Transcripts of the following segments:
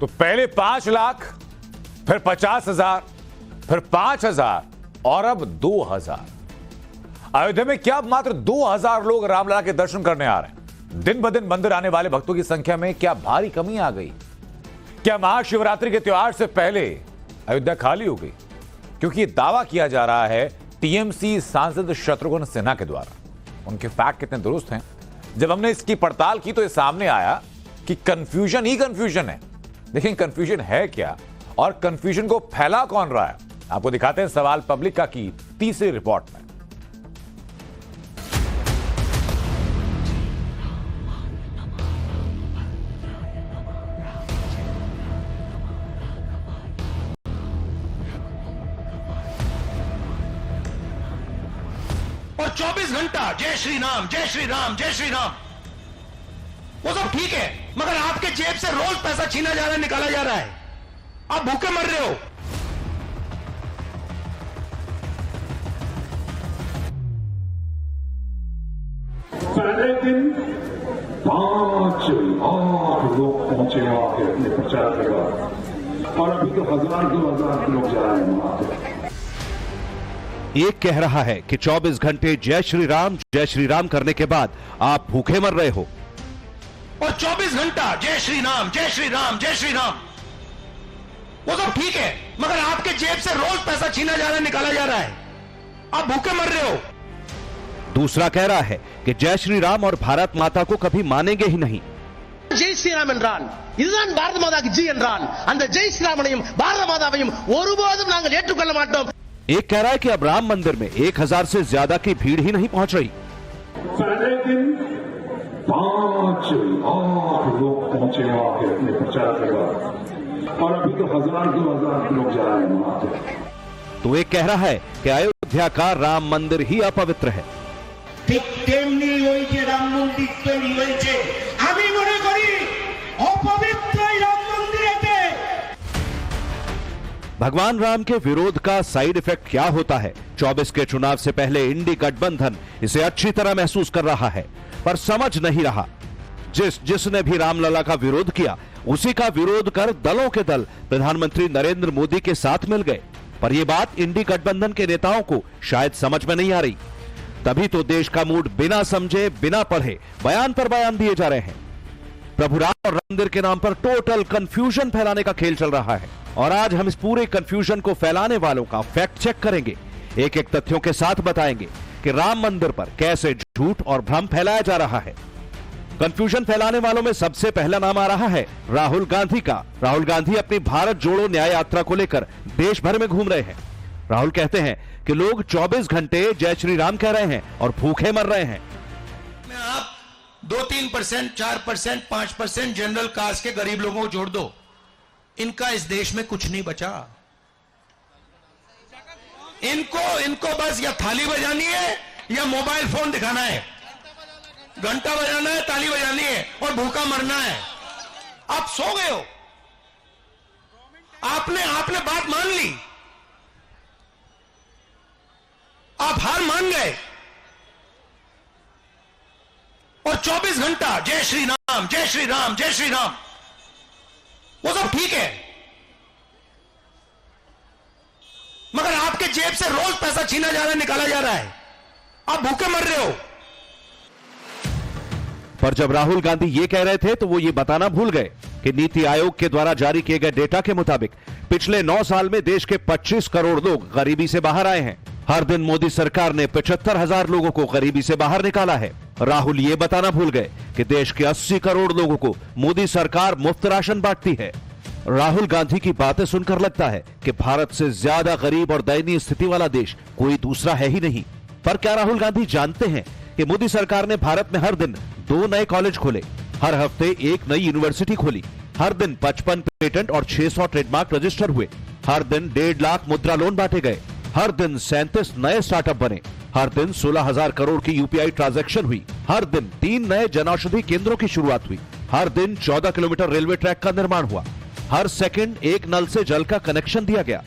तो पहले 5 लाख, फिर 50,000, फिर 5,000 और अब 2,000। अयोध्या में क्या मात्र 2,000 लोग रामलला के दर्शन करने आ रहे हैं? दिन ब दिन मंदिर आने वाले भक्तों की संख्या में क्या भारी कमी आ गई? क्या महाशिवरात्रि के त्योहार से पहले अयोध्या खाली हो गई? क्योंकि यह दावा किया जा रहा है टीएमसी सांसद शत्रुघ्न सिन्हा के द्वारा। उनके फैक्ट कितने दुरुस्त हैं? जब हमने इसकी पड़ताल की तो ये सामने आया कि कंफ्यूजन ही कंफ्यूजन है। लेकिन कंफ्यूजन है क्या और कंफ्यूजन को फैला कौन रहा है, आपको दिखाते हैं सवाल पब्लिक का की तीसरी रिपोर्ट में। और 24 घंटा जय श्री राम जय श्री राम जय श्री राम, वो सब ठीक है, मगर आपके जेब से रोज पैसा छीना जा रहा है, निकाला जा रहा है, आप भूखे मर रहे हो। पहले दिन 5 लाख लोग पहुंचे वहां पे अपने प्रचार के बाद, और अभी तो 1,000-2,000 लोग जा रहे हैं वहां पे। एक कह रहा है कि 24 घंटे जय श्री राम करने के बाद आप भूखे मर रहे हो, और 24 घंटा जय श्री राम जय श्री राम जय श्री राम, वो सब ठीक है, मगर आपके जेब से रोज पैसा छीना जा रहा है, निकाला जा रहा है, आप भूखे मर रहे हो। दूसरा कह रहा है कि जय श्री राम और भारत माता को कभी मानेंगे ही नहीं। ஜெய் ஸ்ரீராம் என்றான், இதுதான் பாரத மாதாக்கு ஜி என்றான், அந்த ஜெய் ஸ்ரீராமனையும் பாரத மாதாவையும் ஒருபோதும் நாங்கள் ஏற்றுக்கொள்ள மாட்டோம்। एक कह रहा है कि अब राम मंदिर में 1,000 से ज्यादा की भीड़ ही नहीं पहुंच रही। पहले दिन 5 लाख लोग पहुंचे वहां पे अपने प्रचार के बाद, और अभी तो 1,000-2,000 लोग जा रहे हैं वहां पे। तो एक कह रहा है कि अयोध्या का राम मंदिर ही अपवित्र है। ঠিক তেমনি ওই যে রাম মন্দির তৈরি হয়েছে, আমি মনে করি অপবিত্র রাম মন্দিরেতে। भगवान राम के विरोध का साइड इफेक्ट क्या होता है? 24 के चुनाव से पहले इंडी गठबंधन इसे अच्छी तरह महसूस कर रहा है, पर समझ नहीं रहा। जिसने भी रामलला का विरोध किया, उसी का विरोध कर दलों के दल प्रधानमंत्री नरेंद्र मोदी के साथ मिल गए। पर यह बात इंडी गठबंधन के नेताओं को शायद समझ में नहीं आ रही। तभी तो देश का मूड बिना समझे, बिना पढ़े बयान पर बयान दिए जा रहे हैं। प्रभु राम और मंदिर के नाम पर टोटल कंफ्यूजन फैलाने का खेल चल रहा है, और आज हम इस पूरे कंफ्यूजन को फैलाने वालों का फैक्ट चेक करेंगे। एक एक तथ्यों के साथ बताएंगे कि राम मंदिर पर कैसे झूठ और भ्रम फैलाया जा रहा है। कंफ्यूजन फैलाने वालों में सबसे पहला नाम आ रहा है राहुल गांधी का। राहुल गांधी अपनी भारत जोड़ो न्याय यात्रा को लेकर देश भर में घूम रहे हैं। राहुल कहते हैं कि लोग 24 घंटे जय श्री राम कह रहे हैं और भूखे मर रहे हैं। आप 2-3%, 4%, 5% जनरल कास्ट के गरीब लोगों को जोड़ दो, इनका इस देश में कुछ नहीं बचा। इनको बस या थाली बजानी है या मोबाइल फोन दिखाना है, घंटा बजाना है, ताली बजानी है और भूखा मरना है। आप सो गए हो, आपने बात मान ली, आप हार मान गए, और 24 घंटा जय श्री राम जय श्री राम जय श्री राम, वो सब ठीक है, मगर आपके जेब से रोज पैसा छीना जा रहा है, निकाला जा रहा है, आप भूखे मर रहे हो। पर जब राहुल गांधी ये कह रहे थे तो वो ये बताना भूल गए कि नीति आयोग के द्वारा जारी किए गए डेटा के मुताबिक पिछले 9 साल में देश के 25 करोड़ लोग गरीबी से बाहर आए हैं। हर दिन मोदी सरकार ने 75,000 लोगों को गरीबी से बाहर निकाला है। राहुल ये बताना भूल गए कि देश के 80 करोड़ लोगों को मोदी सरकार मुफ्त राशन बांटती है। राहुल गांधी की बातें सुनकर लगता है कि भारत से ज्यादा गरीब और दयनीय स्थिति वाला देश कोई दूसरा है ही नहीं। पर क्या राहुल गांधी जानते हैं कि मोदी सरकार ने भारत में हर दिन 2 नए कॉलेज खोले, हर हफ्ते 1 नई यूनिवर्सिटी खोली, हर दिन 55 पेटेंट और 600 ट्रेडमार्क रजिस्टर हुए, हर दिन 1.5 लाख मुद्रा लोन बांटे गए, हर दिन 37 नए स्टार्टअप बने, हर दिन 16,000 करोड़ की यूपीआई ट्रांजैक्शन हुई, हर दिन 3 नए जनौषधि केंद्रों की शुरुआत हुई, हर दिन 14 किलोमीटर रेलवे ट्रैक का निर्माण हुआ, हर सेकंड 1 नल से जल का कनेक्शन दिया गया।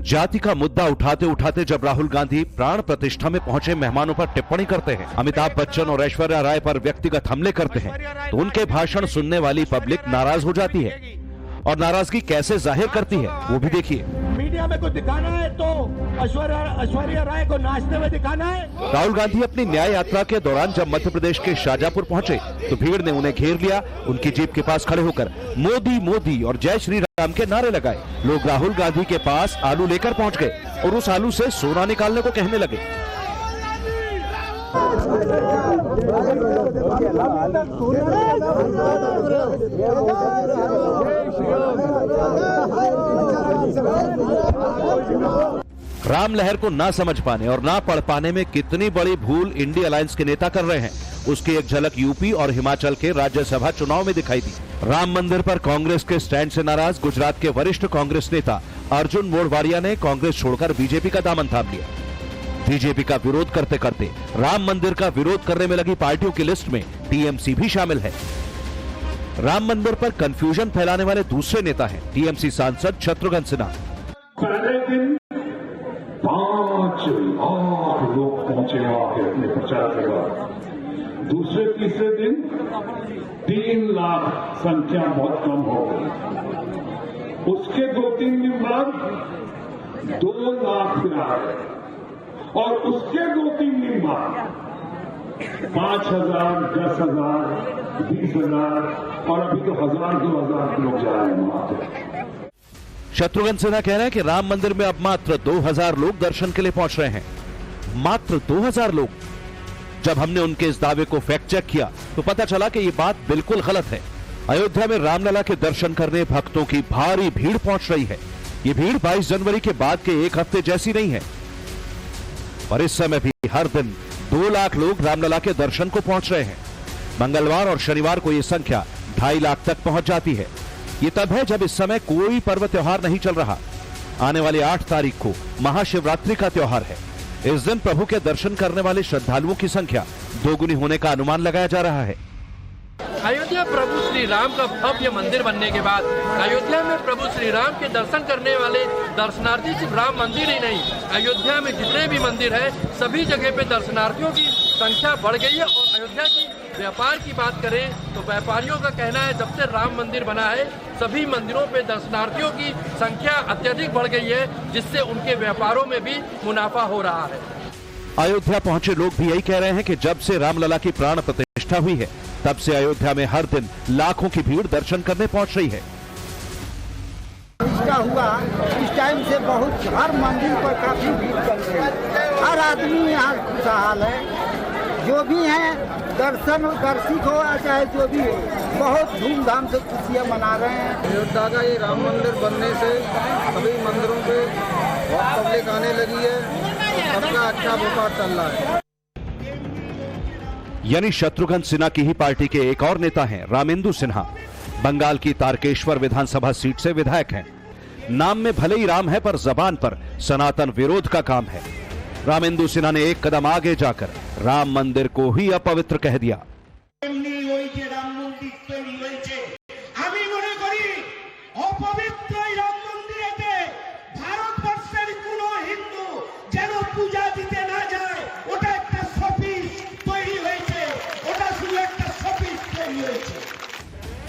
जाति का मुद्दा उठाते उठाते जब राहुल गांधी प्राण प्रतिष्ठा में पहुंचे मेहमानों पर टिप्पणी करते हैं, अमिताभ बच्चन और ऐश्वर्या राय पर व्यक्तिगत हमले करते हैं, तो उनके भाषण सुनने वाली पब्लिक नाराज हो जाती है। और नाराजगी कैसे जाहिर करती है वो भी देखिए। मीडिया में कुछ दिखाना है तो ऐश्वर्या राय को नाचते हुए दिखाना है। राहुल गांधी अपनी न्याय यात्रा के दौरान जब मध्य प्रदेश के शाजापुर पहुंचे तो भीड़ ने उन्हें घेर लिया। उनकी जीप के पास खड़े होकर मोदी मोदी और जय श्री राम के नारे लगाए। लोग राहुल गांधी के पास आलू लेकर पहुंच गए और उस आलू से सोना निकालने को कहने लगे। राम लहर को ना समझ पाने और ना पढ़ पाने में कितनी बड़ी भूल इंडिया अलायंस के नेता कर रहे हैं, उसकी एक झलक यूपी और हिमाचल के राज्यसभा चुनाव में दिखाई दी। राम मंदिर पर कांग्रेस के स्टैंड से नाराज गुजरात के वरिष्ठ कांग्रेस नेता अर्जुन मोढवाडिया ने कांग्रेस छोड़कर बीजेपी का दामन थाम लिया। बीजेपी का विरोध करते करते राम मंदिर का विरोध करने में लगी पार्टियों की लिस्ट में टीएमसी भी शामिल है। राम मंदिर पर कंफ्यूजन फैलाने वाले दूसरे नेता हैं टीएमसी सांसद शत्रुघ्न सिन्हा। पहले दिन 5 लाख लोग पहुंचे वहां पे अपने प्रचार के बाद। दूसरे तीसरे दिन 3 लाख संख्या बहुत कम हो गई। उसके 2-3 दिन बाद 2 लाख फिर आ गए और उसके 2-3 दिन बाद 5,000, 10,000, 20,000 और अभी तो 1,000-2,000 लोग जा रहे हैं वहां पे। शत्रुघ्न सिन्हा कह रहे हैं कि राम मंदिर में अब मात्र 2,000 लोग दर्शन के लिए पहुंच रहे हैं। मात्र 2,000 लोग। जब हमने उनके इस दावे को फैक्ट चेक किया तो पता चला कि ये बात बिल्कुल गलत है। अयोध्या में रामलला के दर्शन करने भक्तों की भारी भीड़ पहुंच रही है। ये भीड़ 22 जनवरी के बाद के एक हफ्ते जैसी नहीं है। और इस समय भी हर दिन 2 लाख लोग रामलला के दर्शन को पहुंच रहे हैं। मंगलवार और शनिवार को यह संख्या 2.5 लाख तक पहुंच जाती है। ये तब है जब इस समय कोई पर्व त्योहार नहीं चल रहा। आने वाली 8 तारीख को महाशिवरात्रि का त्योहार है। इस दिन प्रभु के दर्शन करने वाले श्रद्धालुओं की संख्या 2 गुनी होने का अनुमान लगाया जा रहा है। अयोध्या प्रभु श्री राम का भव्य मंदिर बनने के बाद अयोध्या में प्रभु श्री राम के दर्शन करने वाले दर्शनार्थी सिर्फ राम मंदिर ही नहीं, अयोध्या में जितने भी मंदिर है सभी जगह पे दर्शनार्थियों की संख्या बढ़ गई है। और अयोध्या की व्यापार की बात करें तो व्यापारियों का कहना है जब से राम मंदिर बना है सभी मंदिरों पे दर्शनार्थियों की संख्या अत्यधिक बढ़ गई है, जिससे उनके व्यापारों में भी मुनाफा हो रहा है। अयोध्या पहुंचे लोग भी यही कह रहे हैं कि जब से रामलला की प्राण प्रतिष्ठा हुई है तब से अयोध्या में हर दिन लाखों की भीड़ दर्शन करने पहुंच रही है। हुआ इस टाइम से बहुत हर मंदिर पर काफी भीड़ चल रही है। हर आदमी यहाँ खुशहाल है। जो भी है दर्शिक हो चाहे जो भी हो, बहुत धूमधाम से खुशियाँ मना रहे हैं। अयोध्या का ये राम मंदिर बनने से सभी मंदिरों पे बहुत पब्लिक आने लगी है। सबका अच्छा व्यापार चल रहा है। यानी शत्रुघ्न सिन्हा की ही पार्टी के एक और नेता हैं रामेंदु सिन्हा। बंगाल की तारकेश्वर विधानसभा सीट से विधायक हैं। नाम में भले ही राम है पर जबान पर सनातन विरोध का काम है। रामेंदु सिन्हा ने एक कदम आगे जाकर राम मंदिर को ही अपवित्र कह दिया।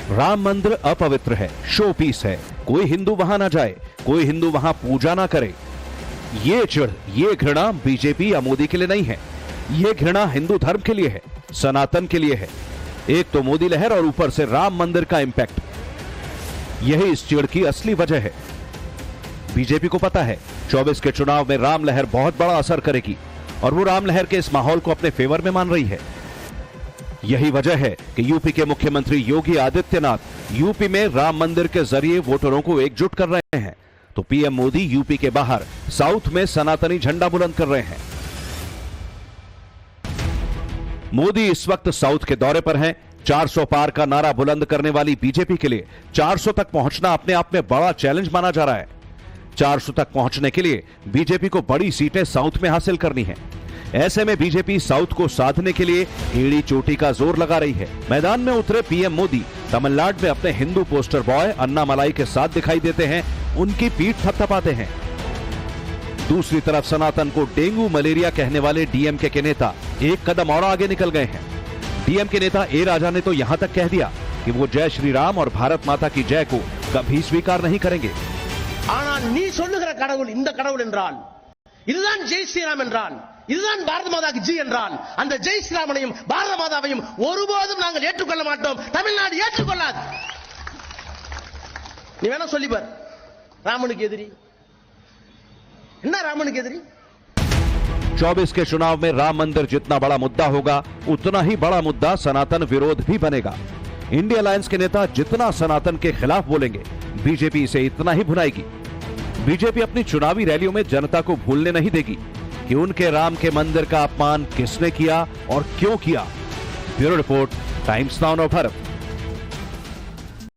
राम मंदिर अपवित्र है, शो पीस है, कोई हिंदू वहां ना जाए, कोई हिंदू वहां पूजा ना करे। ये चिढ़, ये घृणा बीजेपी या मोदी के लिए नहीं है। ये घृणा हिंदू धर्म के लिए है, सनातन के लिए है। एक तो मोदी लहर और ऊपर से राम मंदिर का इंपैक्ट। यही इस चिढ़ की असली वजह है। बीजेपी को पता है 24 के चुनाव में राम लहर बहुत बड़ा असर करेगी और वो राम लहर के इस माहौल को अपने फेवर में मान रही है। यही वजह है कि यूपी के मुख्यमंत्री योगी आदित्यनाथ यूपी में राम मंदिर के जरिए वोटरों को एकजुट कर रहे हैं, तो पीएम मोदी यूपी के बाहर साउथ में सनातनी झंडा बुलंद कर रहे हैं। मोदी इस वक्त साउथ के दौरे पर हैं। 400 पार का नारा बुलंद करने वाली बीजेपी के लिए 400 तक पहुंचना अपने आप में बड़ा चैलेंज माना जा रहा है। 400 तक पहुंचने के लिए बीजेपी को बड़ी सीटें साउथ में हासिल करनी है। ऐसे में बीजेपी साउथ को साधने के लिए एड़ी चोटी का जोर लगा रही है। मैदान में उतरे पीएम मोदी तमिलनाडु में अपने हिंदू पोस्टर बॉय अन्नामलाई के साथ दिखाई देते हैं, उनकी पीठ थपथपाते हैं। दूसरी तरफ सनातन को डेंगू मलेरिया कहने वाले डीएमके के नेता एक कदम और आगे निकल गए हैं। डीएमके नेता ए राजा ने तो यहां तक कह दिया कि वो जय श्री राम और भारत माता की जय को कभी स्वीकार नहीं करेंगे। ஆனால் நீ சொல்லுகிற கடவுள் இந்த கடவுள் என்றால் இதுதான் ஜெய் ஸ்ரீராம் என்றால் இதுதான் பாரத மாதாக்கு ஜி என்றால் அந்த ஜெய் ஸ்ரீராமனையும் பாரத மாதாவையும் ஒருபோதும் நாங்கள் ஏற்றுக்கொள்ள மாட்டோம். தமிழ்நாடு ஏற்றுக்கொள்ளாது. நீ வேணா சொல்லி பார், ராமனுக்கு எதிரி என்ன? ராமனுக்கு எதிரி 24 के चुनाव में राम मंदिर जितना बड़ा मुद्दा होगा उतना ही बड़ा मुद्दा सनातन विरोध भी बनेगा। इंडिया अलायंस के नेता जितना सनातन के खिलाफ बोलेंगे बीजेपी इसे इतना ही भुनाएगी। बीजेपी अपनी चुनावी रैलियों में जनता को भूलने नहीं देगी कि उनके राम के मंदिर का अपमान किसने किया और क्यों किया। Bureau report, times now Bharat.